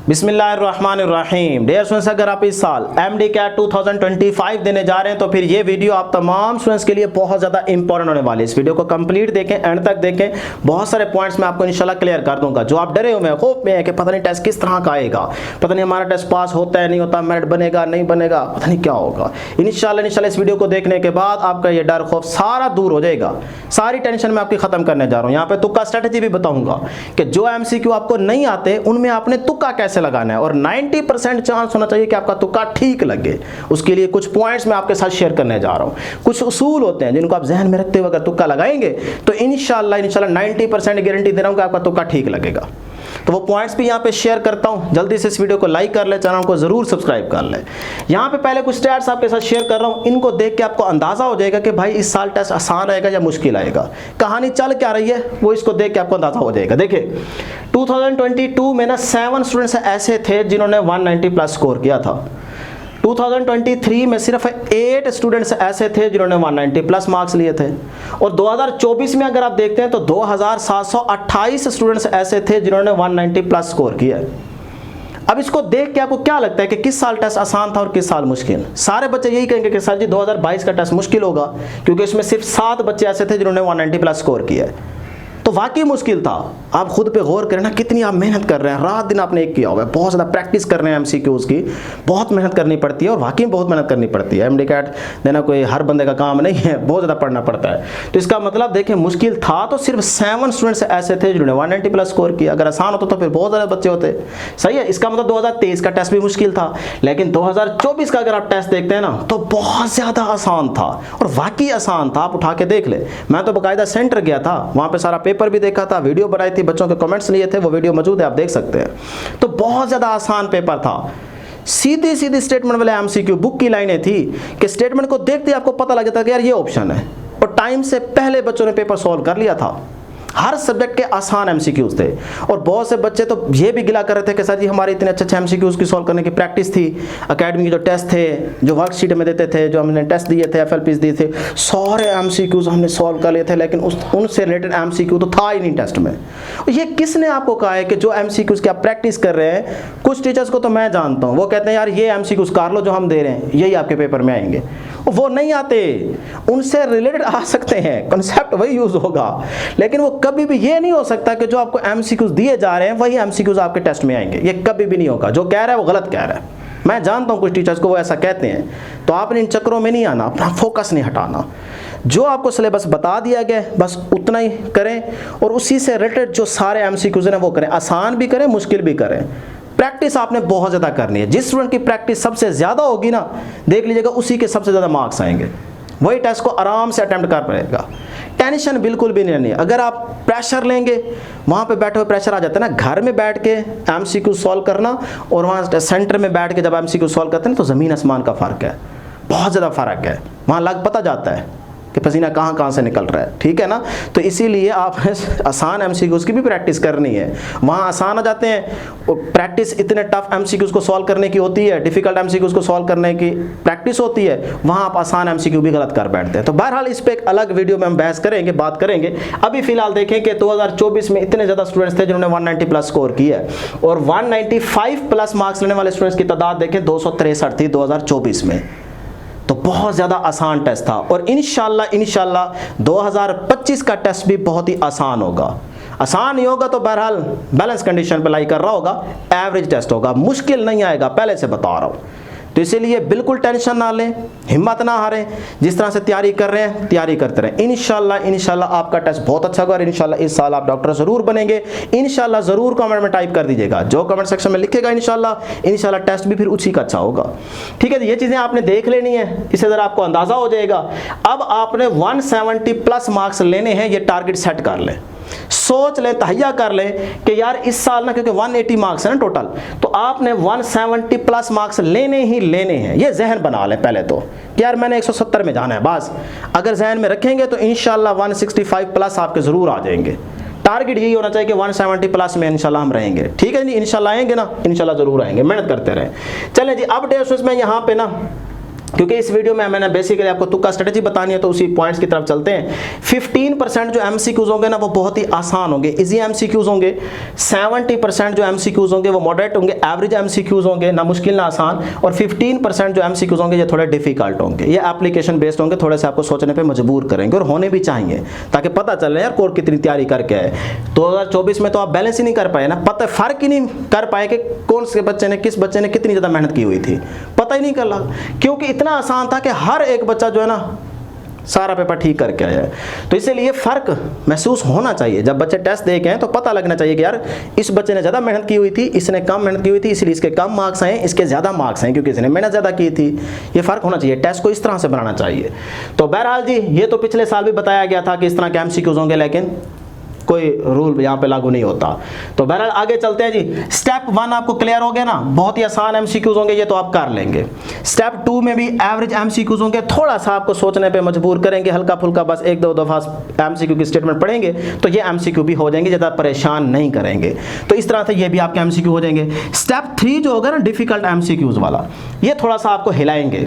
बिस्मिल्लाहिर्रहमानिर्रहीम। Dear students, अगर आप इस साल एमडी कैट 2025 देने जा रहे हैं तो फिर ये वीडियो आप तमाम स्टूडेंट्स के लिए बहुत ज़्यादा इंपॉर्टेंट होने वाली है। इस वीडियो को कंप्लीट देखें, एंड तक देखें। बहुत सारे पॉइंट्स मैं आपको इंशाल्लाह क्लियर कर दूंगा। जो आप डरे हुए हैं, खौफ में है कि पता नहीं टेस्ट किस तरह का आएगा, पता नहीं हमारा टेस्ट पास होता है नहीं होता, मेरिट बनेगा नहीं बनेगा, पता नहीं क्या होगा। इंशाल्लाह इस वीडियो को देखने के बाद आपका ये डर खौफ सारा दूर हो जाएगा। सारी टेंशन मैं आपकी ख़त्म करने जा रहा हूँ। यहाँ पे तुक्का स्ट्रेटेजी भी बताऊंगा कि जो एमसीक्यू आपको नहीं आते उनमें आपने तुक्का कैसे लगाना है, और 90% चांस होना चाहिए कि आपका तुक्का ठीक लगे। उसके लिए कुछ पॉइंट्स मैं आपके साथ शेयर करने जा रहा हूं। कुछ उसूल होते हैं जिनको आप जहन में रखते हुए अगर तुक्का लगाएंगे तो इंशाल्लाह 90% गारंटी दे रहा हूं कि आपका तुक्का ठीक लगेगा। तो वो पॉइंट्स भी यहाँ पे शेयर करता हूँ। जल्दी से इस वीडियो को लाइक कर ले, चैनल को जरूर सब्सक्राइब कर ले। यहाँ पे पहले कुछ स्टैट्स आपके साथ शेयर कर रहा हूँ। इनको देख के आपको अंदाजा हो जाएगा कि भाई इस साल टेस्ट आसान रहेगा या मुश्किल आएगा। कहानी चल क्या रही है वो इसको देख के आपको अंदाजा हो जाएगा। देखिए 2022 में ना 7 स्टूडेंट्स ऐसे थे जिन्होंने 190 प्लस स्कोर किया था। 2023 में सिर्फ 8 स्टूडेंट्स ऐसे थे जिन्होंने 190 प्लस मार्क्स लिए थे। और 2024 में अगर आप देखते हैं तो 2728 स्टूडेंट्स ऐसे थे जिन्होंने 190 प्लस स्कोर किया। अब इसको देख के आपको क्या लगता है कि किस साल टेस्ट आसान था और किस साल मुश्किल? सारे बच्चे यही कहेंगे कि सर जी 2022 का टेस्ट मुश्किल होगा, क्योंकि इसमें सिर्फ 7 बच्चे ऐसे थे जिन्होंने 190 प्लस स्कोर किया। तो वाकई मुश्किल था। आप खुद पे गौर करें ना, कितनी आप मेहनत कर रहे हैं, रात दिन आपने एक किया हुआ है, बहुत ज़्यादा प्रैक्टिस कर रहे हैं एमसीक्यूज़ की, बहुत मेहनत करनी पड़ती है और वाकई बहुत मेहनत करनी पड़ती है। एमडी कैट देना कोई हर बंदे का काम नहीं है, बहुत ज़्यादा पढ़ना पड़ता है। तो इसका मतलब देखें, मुश्किल था तो सिर्फ 7 स्टूडेंट्स ऐसे थे जिन्होंने 190 प्लस स्कोर किया। अगर आसान होता तो फिर बहुत ज़्यादा बच्चे होते। सही है। इसका मतलब 2023 का टेस्ट भी मुश्किल था, लेकिन 2024 का अगर आप टेस्ट देखते हैं ना तो बहुत ज़्यादा आसान था, और वाकई आसान था। आप उठा के देख ले, मैं तो बाकायदा सेंटर गया था, वहाँ पर सारा पेपर भी देखा था, वीडियो बनाई थी, बच्चों के कमेंट्स लिए थे, वो वीडियो मौजूद है, आप देख सकते हैं। तो बहुत ज़्यादा आसान पेपर था। सीधी सीधी स्टेटमेंट वाले एमसीक्यू बुक की लाइनें थी कि स्टेटमेंट को देखते ही आपको पता लग जाता कि यार ये ऑप्शन है, और टाइम से पहले बच्चों ने पेपर सॉल्व कर लिया था। हर सब्जेक्ट के आसान एमसीक्यूज़ थे, और बहुत से बच्चे तो ये भी गिला कर रहे थे कि सर जी हमारे इतने अच्छे एमसीक्यूज़ की सॉल्व करने की प्रैक्टिस थी, एकेडमी के जो टेस्ट थे, जो वर्कशीट में देते थे, जो हमने टेस्ट दिए थे, एफएलपीज दिए थे, सारे एमसीक्यूज़ हमने सॉल्व कर लिए थे, लेकिन उनसे रिलेटेड एमसीक्यू तो था ही नहीं टेस्ट में। ये किसने आपको कहा है कि जो एमसीक्यूज़ की आप प्रैक्टिस कर रहे हैं? कुछ टीचर्स को तो मैं जानता हूँ, वो कहते हैं यार ये एमसीक्यूज़ कर लो जो हम दे रहे हैं, यही आपके पेपर में आएंगे। वो नहीं आते, उनसे रिलेटेड आ सकते हैं, कॉन्सेप्ट वही यूज़ होगा, लेकिन वो कभी भी ये नहीं हो सकता कि जो आपको एमसीक्यूज़ दिए जा रहे हैं वही एमसीक्यूज़ आपके टेस्ट में आएंगे। ये कभी भी नहीं होगा। जो कह रहा है वो गलत कह रहा है। मैं जानता हूँ कुछ टीचर्स को वो ऐसा कहते हैं। तो आपने इन चक्करों में नहीं आना, अपना फोकस नहीं हटाना। जो आपको सिलेबस बता दिया गया बस उतना ही करें, और उसी से रिलेटेड जो सारे एमसीक्यूज़ हैं वो करें। आसान भी करें, मुश्किल भी करें। प्रैक्टिस आपने बहुत ज़्यादा करनी है। जिस स्टूडेंट की प्रैक्टिस सबसे ज़्यादा होगी ना, देख लीजिएगा उसी के सबसे ज़्यादा मार्क्स आएंगे। वही टेस्ट को आराम से अटेम्प्ट कर पाएगा। टेंशन बिल्कुल भी नहीं लेनी। अगर आप प्रेशर लेंगे, वहाँ पे बैठे हुए प्रेशर आ जाता है ना। घर में बैठ के एमसीक्यू सॉल्व करना और वहाँ सेंटर में बैठ के जब एमसीक्यू सॉल्व करते हैं तो ज़मीन आसमान का फ़र्क है, बहुत ज़्यादा फ़र्क है। वहाँ लग पता जाता है कि पसीना कहाँ कहाँ से निकल रहा है, ठीक है ना। तो इसीलिए आपने आसान एमसीक्यूज़ की भी प्रैक्टिस करनी है। वहाँ आसान आ जाते हैं, प्रैक्टिस इतने टफ एमसीक्यूज़ को सॉल्व करने की होती है, डिफ़िकल्ट एमसीक्यूज़ को सॉल्व करने की प्रैक्टिस होती है, वहाँ आप आसान एमसीक्यू भी गलत कर बैठते हैं। तो बहरहाल इस पर एक अलग वीडियो में हम बहस करेंगे, बात करेंगे। अभी फिलहाल देखें कि 2024 में इतने ज़्यादा स्टूडेंट्स थे जिन्होंने 190 प्लस स्कोर किया है, और 195 प्लस मार्क्स लेने वाले स्टूडेंट्स की तादाद देखें 263 थी 2024 में। तो बहुत ज़्यादा आसान टेस्ट था, और इंशाल्लाह 2025 का टेस्ट भी बहुत ही आसान होगा। आसान नहीं होगा तो बहरहाल बैलेंस कंडीशन पे लाई कर रहा होगा, एवरेज टेस्ट होगा, मुश्किल नहीं आएगा, पहले से बता रहा हूँ। तो इसीलिए बिल्कुल टेंशन ना लें, हिम्मत ना हारें। जिस तरह से तैयारी कर रहे हैं तैयारी करते रहें। इंशाल्लाह आपका टेस्ट बहुत अच्छा होगा, और इंशाल्लाह इस साल आप डॉक्टर ज़रूर बनेंगे। इंशाल्लाह ज़रूर कमेंट में टाइप कर दीजिएगा, जो कमेंट सेक्शन में लिखेगा इंशाल्लाह टेस्ट भी फिर उसी का अच्छा होगा। ठीक है, ये चीज़ें आपने देख लेनी है, इससे ज़रा आपको अंदाज़ा हो जाएगा। अब आपने 170 प्लस मार्क्स लेने हैं, ये टारगेट सेट कर लें, सोच लें, तहैया कर लें कि यार इस साल ना, क्योंकि 180 मार्क्स है ना टोटल, तो आपने 170 प्लस मार्क्स लेने ही लेने हैं। ये जहन बना लें पहले तो कि यार मैंने 170 में जाना है बस। अगर जहन में रखेंगे तो इंशाल्लाह 165 प्लस आपके ज़रूर आ जाएंगे। टारगेट यही होना चाहिए कि 170 प्लस में इंशाल्लाह हम रहेंगे। ठीक है जी, इंशाल्लाह आएंगे ना, इंशाल्लाह ज़रूर आएंगे, मेहनत करते रहें। चलें जी, अब डेट्स में यहाँ पे ना क्योंकि इस वीडियो में मैंने बेसिकली आपको तुक्का स्ट्रेटेजी बतानी है, तो उसी पॉइंट्स की तरफ चलते हैं। 15% जो एमसीक्यूज होंगे ना वो बहुत ही आसान होंगे, इजी एमसीक्यूज होंगे। 70% जो एमसीक्यूज होंगे वो मॉडरेट होंगे, एवरेज एमसीक्यूज होंगे, ना मुश्किल ना आसान। और 15% जो एमसीक्यूज होंगे ये थोड़े डिफिकल्ट होंगे, ये एप्लीकेशन बेस्ड होंगे, थोड़े से आपको सोचने पर मजबूर करेंगे, और होने भी चाहिए ताकि पता चले यार कोर कितनी तैयारी करके है। 2024 में तो आप बैलेंस ही नहीं कर पाए ना, पता फर्क ही नहीं कर पाए कि कौन से बच्चे ने, किस बच्चे ने कितनी ज़्यादा मेहनत की हुई थी, पता ही नहीं कर लगा, क्योंकि इतना आसान था कि हर एक बच्चा जो है ना सारा पेपर ठीक करके आया है। तो इसीलिए फ़र्क महसूस होना चाहिए, जब बच्चे टेस्ट दे के हैं तो पता लगना चाहिए कि यार इस बच्चे ने ज़्यादा मेहनत की हुई थी, इसने कम मेहनत की हुई थी, इसलिए इसके कम मार्क्स आए, इसके ज़्यादा मार्क्स हैं क्योंकि इसने मेहनत ज़्यादा की थी। ये फ़र्क होना चाहिए, टेस्ट को इस तरह से बनाना चाहिए। तो बहरहाल जी ये तो पिछले साल भी बताया गया था कि इस तरह के एमसीक्यूज होंगे, लेकिन कोई रूल यहाँ पे लागू नहीं होता। तो बहरहाल आगे चलते हैं जी। स्टेप 1 आपको क्लियर हो गया ना, बहुत ही आसान एमसीक्यूज होंगे, ये तो आप कर लेंगे। स्टेप 2 में भी एवरेज एमसीक्यूज होंगे, थोड़ा सा आपको सोचने पे मजबूर करेंगे, हल्का फुल्का बस 1-2 दफ़ा एमसीक्यू की स्टेटमेंट पढ़ेंगे तो ये एमसीक्यू भी हो जाएंगे, ज़्यादा परेशान नहीं करेंगे। तो इस तरह से ये भी आपके एमसीक्यू हो जाएंगे। स्टेप 3 जो होगा ना डिफिकल्ट एमसीक्यूज वाला, ये थोड़ा सा आपको हिलाएंगे।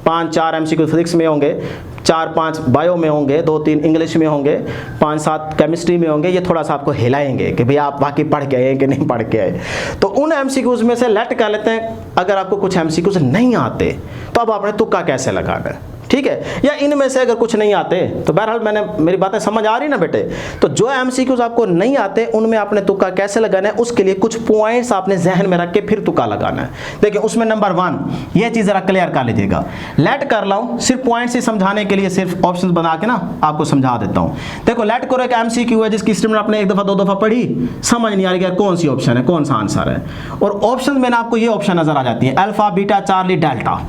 5-4 एमसीक्यू फिजिक्स में होंगे, 4-5 बायो में होंगे, 2-3 इंग्लिश में होंगे, 5-7 केमिस्ट्री में होंगे। ये थोड़ा सा आपको हिलाएंगे कि भाई आप बाकी पढ़ के आए कि नहीं पढ़ के आए। तो उन एमसीक्यूज में से लेट कर लेते हैं, अगर आपको कुछ एमसीक्यूज नहीं आते तो अब आपने तुक्का कैसे लगाना है, ठीक है, या इनमें से अगर कुछ नहीं आते तो बहरहाल मेरी बातें समझ आ रही ना बेटे। तो जो एमसीक्यूज आपको नहीं आते उनमें आपने तुक्का कैसे लगाना है, उसके लिए कुछ पॉइंट्स आपने जहन में रख के फिर तुक्का लगाना है। देखिए उसमें नंबर 1 ये चीज़ ज़रा क्लियर कर लीजिएगा। लेट कर लाऊं सिर्फ पॉइंट्स ही समझाने के लिए, सिर्फ ऑप्शन बना के ना आपको समझा देता हूँ। देखो लेट करो एक एमसीक्यू है जिसकी स्टेटमेंट आपने 1 दफ़ा 2 दफ़ा पढ़ी, समझ नहीं आ रही कौन सी ऑप्शन है, कौन सा आंसर है, और ऑप्शन में ना आपको ये ऑप्शन नजर आ जाती है, अल्फा बीटा चार्ली डेल्टा,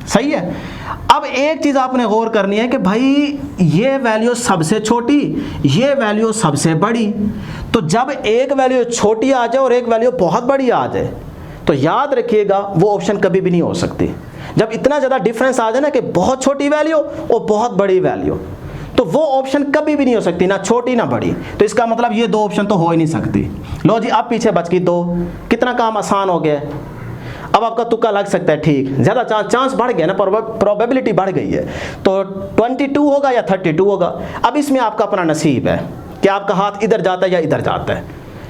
सही है। अब एक चीज आपने गौर करनी है कि भाई ये वैल्यू सबसे छोटी, ये वैल्यू सबसे बड़ी। तो जब एक वैल्यू छोटी आ जाए और एक वैल्यू बहुत बड़ी आ जाए तो याद रखिएगा वो ऑप्शन कभी भी नहीं हो सकती। जब इतना ज़्यादा डिफरेंस आ जाए ना कि बहुत छोटी वैल्यू और बहुत बड़ी वैल्यू, तो वो ऑप्शन कभी भी नहीं हो सकती, ना छोटी ना बड़ी। तो इसका मतलब ये 2 ऑप्शन तो हो ही नहीं सकती। लो जी अब पीछे बच गई 2, कितना काम आसान हो गया। अब आपका तुक्का लग सकता है, ठीक, ज़्यादा चांस बढ़ गया ना, प्रोबेबिलिटी बढ़ गई है। तो 22 होगा या 32 होगा। अब इसमें आपका अपना नसीब है कि आपका हाथ इधर जाता है या इधर जाता है।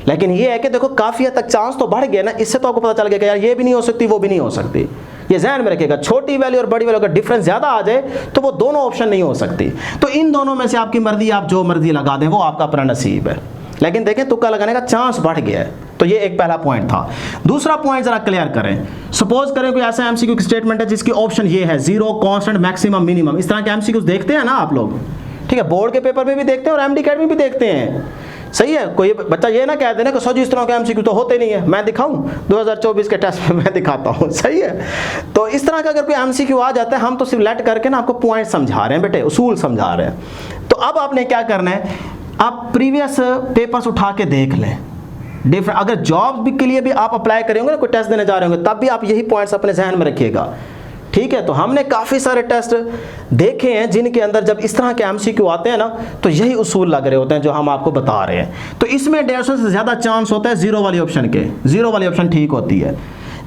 लेकिन ये है कि देखो काफ़ी हद तक चांस तो बढ़ गया ना, इससे तो आपको पता चल गया कि यार ये भी नहीं हो सकती, वो भी नहीं हो सकती। ये ध्यान में रखिएगा, छोटी वैल्यू और बड़ी वैल्यू का डिफरेंस ज़्यादा आ जाए तो वो दोनों ऑप्शन नहीं हो सकती। तो इन दोनों में से आपकी मर्जी, आप जो मर्जी लगा दें, वो आपका अपना नसीब है। लेकिन देखें तुक्का लगाने का चांस बढ़ गया है। तो ये एक पहला पॉइंट था। दूसरा पॉइंट जरा क्लियर करें। सपोज करें कोई ऐसा एमसीक्यू की स्टेटमेंट है जिसकी ऑप्शन ये है 0, कांस्टेंट, मैक्सिमम, मिनिमम। इस तरह के एमसीक्यूज देखते हैं ना आप लोग, ठीक है, बोर्ड के पेपर में भी देखते हैं और एमडी कैट में भी देखते हैं, सही है। कोई बच्चा ये ना कह देना कि सर जी इस तरह के एमसीक्यू तो होते नहीं है, मैं दिखाऊं 2024 के टेस्ट में मैं दिखाता हूं, सही है। तो इस तरह का अगर कोई एमसीक्यू आ जाता है, हम तो सिर्फ लेट करके ना आपको पॉइंट समझा रहे हैं बेटे, उसूल समझा रहे हैं। तो अब आपने क्या करना है, आप प्रीवियस पेपर्स उठा के देख लें। डिफरेंट, अगर जॉब के लिए भी आप अप्लाई करेंगे ना, कोई टेस्ट देने जा रहे होंगे, तब भी आप यही पॉइंट्स अपने जहन में रखिएगा, ठीक है। तो हमने काफ़ी सारे टेस्ट देखे हैं जिनके अंदर जब इस तरह के एमसीक्यू आते हैं ना, तो यही उसूल लग रहे होते हैं जो हम आपको बता रहे हैं। तो इसमें 150 से ज़्यादा चांस होता है 0 वाली ऑप्शन के, 0 वाली ऑप्शन ठीक होती है।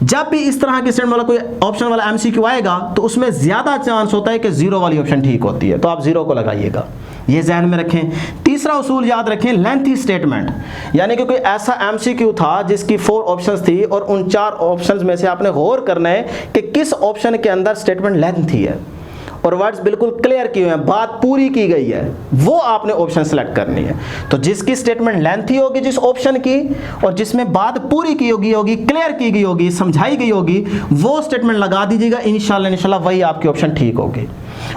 जब भी इस तरह के स्टेटमेंट वाला कोई ऑप्शन वाला एमसीक्यू आएगा तो उसमें ज़्यादा चांस होता है कि 0 वाली ऑप्शन ठीक होती है, तो आप 0 को लगाइएगा, ये ध्यान में रखें। तीसरा उसूल याद रखें, लेंथी स्टेटमेंट, यानी कि कोई ऐसा एमसीक्यू था जिसकी 4 ऑप्शंस थी और उन 4 ऑप्शंस में से आपने गौर करना है कि किस ऑप्शन के अंदर स्टेटमेंट लेंथी है और वर्ड्स बिल्कुल क्लियर किए हुए हैं, बात पूरी की गई है, वो आपने ऑप्शन सेलेक्ट करनी है। तो जिसकी स्टेटमेंट लेंथी होगी जिस ऑप्शन की, और जिसमें बात पूरी की होगी, क्लियर की गई होगी, समझाई गई होगी, वो स्टेटमेंट लगा दीजिएगा, इंशाल्लाह वही आपकी ऑप्शन ठीक होगी।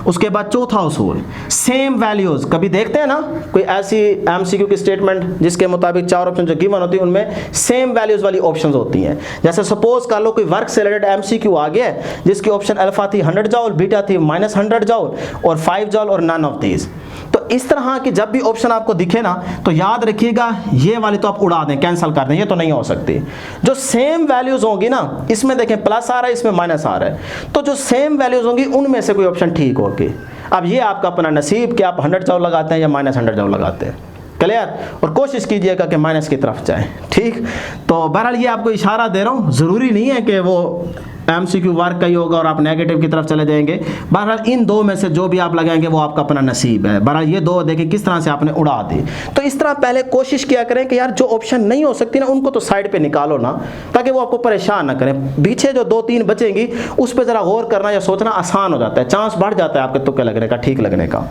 उसके बाद चौथा उसूल, सेम वैल्यूज। कभी देखते हैं ना कोई ऐसी एमसीक्यू की स्टेटमेंट जिसके मुताबिक 4 ऑप्शन जो गिवन होती है उनमें सेम वैल्यूज वाली ऑप्शंस होती हैं। जैसे सपोज कर लो कोई वर्क से रिलेटेड एमसीक्यू आ गया जिसकी ऑप्शन अल्फा थी 100 जॉल, बीटा थी -100 जॉल और 5 जॉल और नन ऑफ दीज। तो इस तरह की जब भी ऑप्शन आपको दिखे ना, तो याद रखिएगा ये वाली तो आप उड़ा दें, कैंसिल कर दें, ये तो नहीं हो सकती। जो सेम वैल्यूज होंगी ना, इसमें देखें प्लस आ रहा है, इसमें माइनस आ रहा है, तो जो सेम वैल्यूज होंगी उनमें से कोई ऑप्शन ठीक होगी। अब ये आपका अपना नसीब कि आप 100 जॉल लगाते हैं या -100 जॉल लगाते हैं, क्लियर। और कोशिश कीजिएगा कि माइनस की तरफ जाए, ठीक। तो बहरहाल ये आपको इशारा दे रहा हूँ, ज़रूरी नहीं है कि वो MCQ वर्क का ही होगा और आप नेगेटिव की तरफ चले जाएंगे। बहरहाल इन दो में से जो भी आप लगाएंगे वो आपका अपना नसीब है। बहरहाल ये दो देखिए किस तरह से आपने उड़ा दी। तो इस तरह पहले कोशिश किया करें कि यार जो ऑप्शन नहीं हो सकती ना उनको तो साइड पे निकालो ना, ताकि वो आपको परेशान ना करें। पीछे जो 2-3 बचेंगी उस पर जरा गौर करना या सोचना आसान हो जाता है, चांस बढ़ जाता है आपके तुक्के लगने का, ठीक लगने का।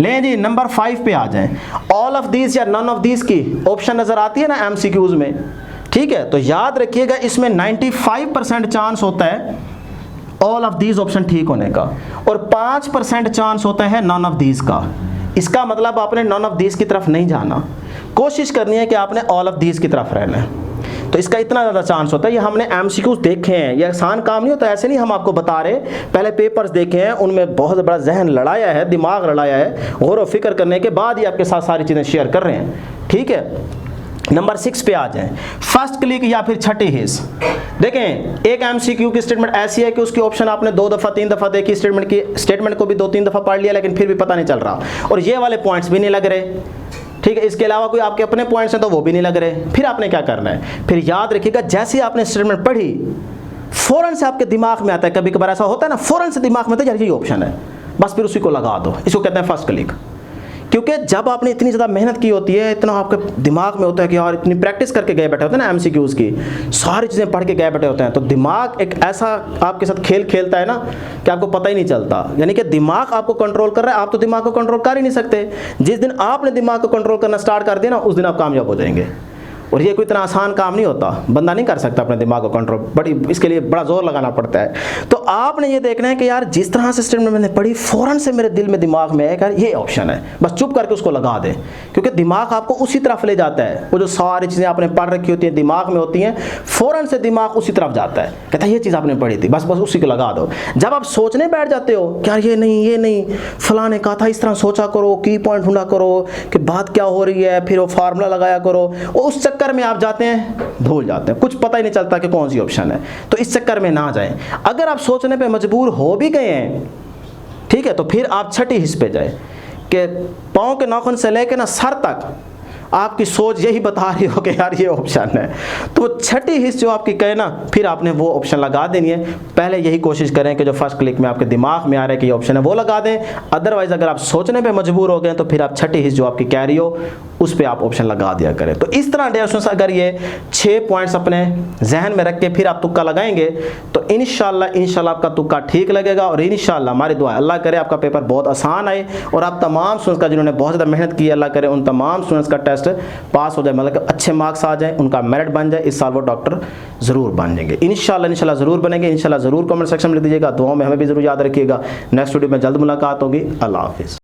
लें जी नंबर 5 पे आ जाएं। ऑल ऑफ दीज या नन ऑफ दीज की ऑप्शन नजर आती है ना MCQs में, ठीक है। तो याद रखिएगा इसमें 95% चांस होता है ऑल ऑफ दीज ऑप्शन ठीक होने का और 5% चांस होता है नॉन ऑफ दीज का। इसका मतलब आपने नॉन ऑफ दीज की तरफ नहीं जाना, कोशिश करनी है कि आपने ऑल ऑफ दीज की तरफ रहना है। तो इसका इतना ज़्यादा चांस होता है। ये हमने MCQs देखे हैं, ये आसान काम नहीं होता, ऐसे नहीं हम आपको बता रहे, पहले पेपर्स देखे हैं, उनमें बहुत बड़ा जहन लड़ाया है, दिमाग लड़ाया है, गौर व फिक्र करने के बाद ही आपके साथ सारी चीज़ें शेयर कर रहे हैं, ठीक है। नंबर 6 पे आ जाएं। फर्स्ट क्लिक या फिर छठी हिस्स। देखें एक MCQ की स्टेटमेंट ऐसी है कि उसकी ऑप्शन आपने 2 दफ़ा 3 दफ़ा देखी, स्टेटमेंट को भी 2-3 दफ़ा पढ़ लिया, लेकिन फिर भी पता नहीं चल रहा और ये वाले पॉइंट्स भी नहीं लग रहे, ठीक है। इसके अलावा कोई आपके अपने पॉइंट्स हैं तो वो भी नहीं लग रहे। फिर आपने क्या करना है, फिर याद रखिएगा जैसे ही आपने स्टेटमेंट पढ़ी फौरन से आपके दिमाग में आता है, कभी कभार ऐसा होता है ना, फौरन से दिमाग में आता है यार यही ऑप्शन है, बस फिर उसी को लगा दो। इसको कहते हैं फर्स्ट क्लिक। क्योंकि जब आपने इतनी ज़्यादा मेहनत की होती है, इतना आपके दिमाग में होता है कि यार इतनी प्रैक्टिस करके गए बैठे होते हैं ना MCQs की, सारी चीज़ें पढ़ के गए बैठे होते हैं, तो दिमाग एक ऐसा आपके साथ खेल खेलता है ना कि आपको पता ही नहीं चलता। यानी कि दिमाग आपको कंट्रोल कर रहा है, आप तो दिमाग को कंट्रोल कर ही नहीं सकते। जिस दिन आपने दिमाग को कंट्रोल करना स्टार्ट कर दिया ना उस दिन आप कामयाब हो जाएंगे। और ये कोई इतना आसान काम नहीं होता, बंदा नहीं कर सकता अपने दिमाग को कंट्रोल, बड़ी इसके लिए बड़ा जोर लगाना पड़ता है। तो आपने ये देखना है कि यार जिस तरह से स्टेटमेंट मैंने पढ़ी फौरन से मेरे दिल में दिमाग में है यार ये ऑप्शन है, बस चुप करके उसको लगा दें, क्योंकि दिमाग आपको उसी तरफ ले जाता है। वो जो सारी चीज़ें आपने पढ़ रखी होती हैं दिमाग में होती हैं, फौरन से दिमाग उसी तरफ जाता है, कहता है ये चीज़ आपने पढ़ी थी, बस उसी को लगा दो। जब आप सोचने बैठ जाते हो कि यार ये नहीं फलां ने कहा था, इस तरह सोचा करो, की पॉइंट ढूंढा करो कि बात क्या हो रही है, फिर वो फार्मूला लगाया करो, उस चक्कर में आप जाते हैं, भूल जाते हैं, कुछ पता ही नहीं चलता कि कौन सी ऑप्शन है। तो इस चक्कर में ना जाएं। अगर आप सोचने पे मजबूर हो भी गए हैं, ठीक है, तो फिर आप छठी हिस्स पे जाए कि पाँव के नाखून से लेकर ना सर तक आपकी सोच यही बता रही हो कि यार ये ऑप्शन है। तो छठी हिस्स जो आपकी कहे ना, फिर आपने वो ऑप्शन लगा देनी है। पहले यही कोशिश करें कि जो फर्स्ट क्लिक में आपके दिमाग में आ रहा है कि ये ऑप्शन है वो लगा दें। अदरवाइज अगर आप सोचने पे मजबूर हो गए तो फिर आप छठी हिस्स जो आपकी कह रही हो उस पर आप ऑप्शन लगा दिया करें। तो इस तरह डेस्टिनेशन अगर ये 6 पॉइंट्स अपने जहन में रख के फिर आप तुक्का लगाएंगे तो इंशाल्लाह आपका तुक्का ठीक लगेगा। और इंशाल्लाह हमारी दुआ अल्लाह करे आपका पेपर बहुत आसान आए और आप तमाम स्टूडेंट्स का जिन्होंने बहुत ज़्यादा मेहनत की अल्लाह करे उन तमाम स्टूडेंट्स का टेस्ट पास हो जाए, मतलब कि अच्छे मार्क्स आ जाए, उनका मेरिट बन जाए, इस साल वो डॉक्टर ज़रूर बन जाएंगे। इंशाल्लाह ज़रूर बनेंगे। इंशाल्लाह ज़रूर कमेंट सेक्शन में लिख दीजिएगा, दुआओं में हमें भी ज़रूर याद रखिएगा। नेक्स्ट वीडियो में जल्द मुलाकात होगी। अल्लाह हाफिज़।